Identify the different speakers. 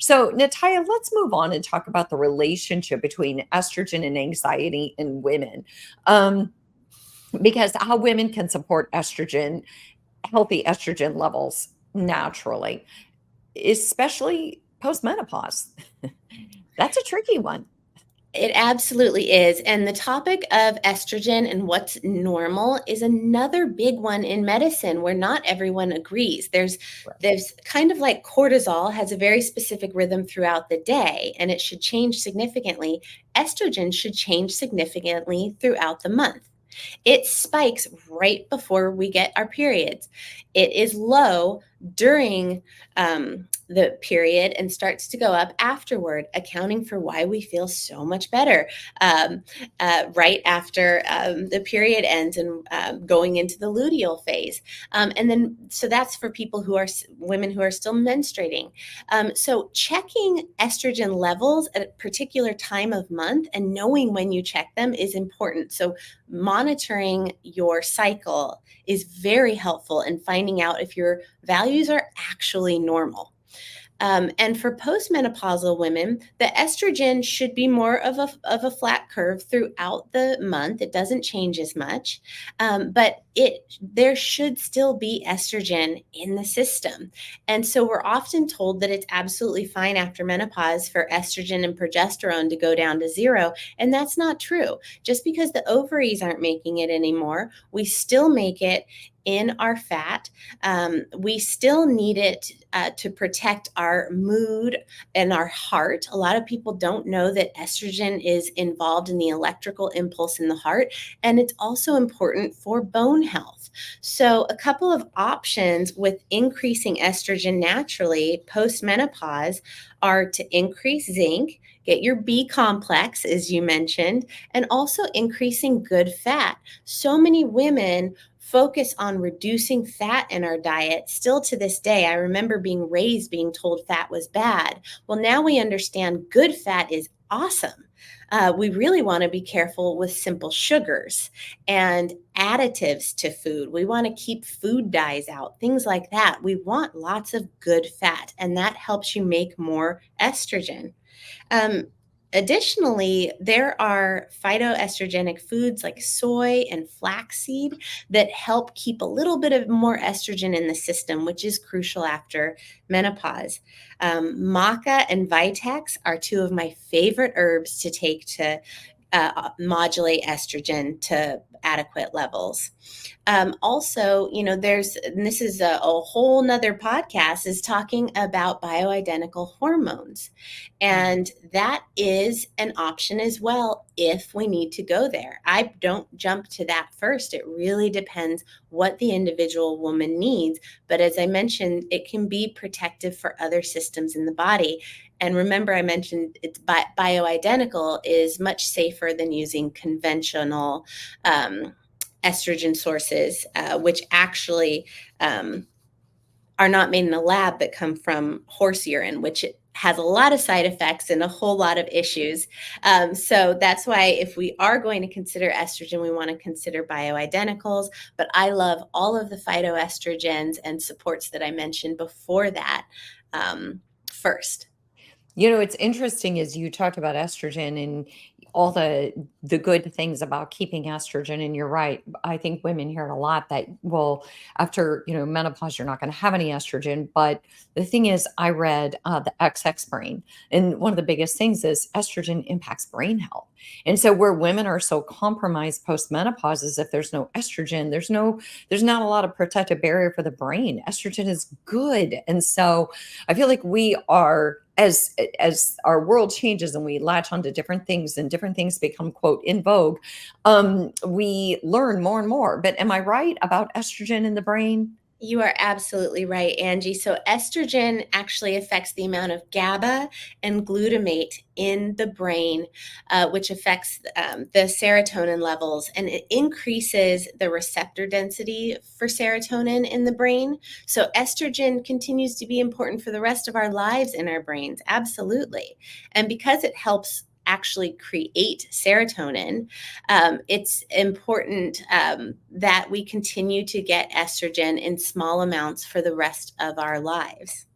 Speaker 1: So, Natalia, let's move on and talk about the relationship between estrogen and anxiety in women. Um, because how women can support estrogen, healthy estrogen levels naturally, especially postmenopause. That's a tricky one.
Speaker 2: It absolutely is. And the topic of estrogen and what's normal is another big one in medicine where not everyone agrees. There's kind of like cortisol has a very specific rhythm throughout the day and it should change significantly. Estrogen should change significantly throughout the month. It spikes right before we get our periods. It is low during the period and starts to go up afterward, accounting for why we feel so much better um, right after the period ends and going into the luteal phase. And then, so that's for people who are women who are still menstruating. So checking estrogen levels at a particular time of month and knowing when you check them is important. So monitoring your cycle is very helpful in finding out if your values are actually normal. And for postmenopausal women, the estrogen should be more of a flat curve throughout the month. It doesn't change as much, but there should still be estrogen in the system. And so we're often told that it's absolutely fine after menopause for estrogen and progesterone to go down to zero. And that's not true. Just because the ovaries aren't making it anymore, we still make it in our fat. We still need it to protect our mood and our heart. A lot of people don't know that estrogen is involved in the electrical impulse in the heart, and it's also important for bone health. So, a couple of options with increasing estrogen naturally post menopause are to increase zinc. Get your B complex, as you mentioned, and also increasing good fat. So many women focus on reducing fat in our diet. Still to this day, I remember being raised being told fat was bad. Well, now we understand good fat is awesome. We really want to be careful with simple sugars and additives to food. We want to keep food dyes out, things like that. We want lots of good fat, and that helps you make more estrogen. Um, Additionally, there are phytoestrogenic foods like soy and flaxseed that help keep a little bit of more estrogen in the system, which is crucial after menopause. Maca and Vitex are two of my favorite herbs to take to modulate estrogen to adequate levels. Also, and this is a whole nother podcast, is talking about bioidentical hormones. And that is an option as well if we need to go there. I don't jump to that first. It really depends what the individual woman needs. But as I mentioned, it can be protective for other systems in the body. And remember, I mentioned it's bioidentical is much safer than using conventional estrogen sources, which actually are not made in a lab but come from horse urine, which has a lot of side effects and a whole lot of issues. So that's why if we are going to consider estrogen, we want to consider bioidenticals. But I love all of the phytoestrogens and supports that I mentioned before that first.
Speaker 1: It's interesting as you talked about estrogen and all the good things about keeping estrogen. And you're right. I think women hear it a lot that, well, after, menopause, you're not going to have any estrogen. But the thing is, I read the XX brain. And one of the biggest things is estrogen impacts brain health. And so where women are so compromised post-menopause is if there's no estrogen, there's not a lot of protective barrier for the brain. Estrogen is good. And so I feel like we are, as our world changes and we latch onto different things and different things become quote in vogue, we learn more and more. But am I right about estrogen in the brain?
Speaker 2: You are absolutely right, Angie. So, estrogen actually affects the amount of GABA and glutamate in the brain, which affects the serotonin levels, and it increases the receptor density for serotonin in the brain. So, estrogen continues to be important for the rest of our lives in our brains. Absolutely. And because it helps actually create serotonin, it's important that we continue to get estrogen in small amounts for the rest of our lives.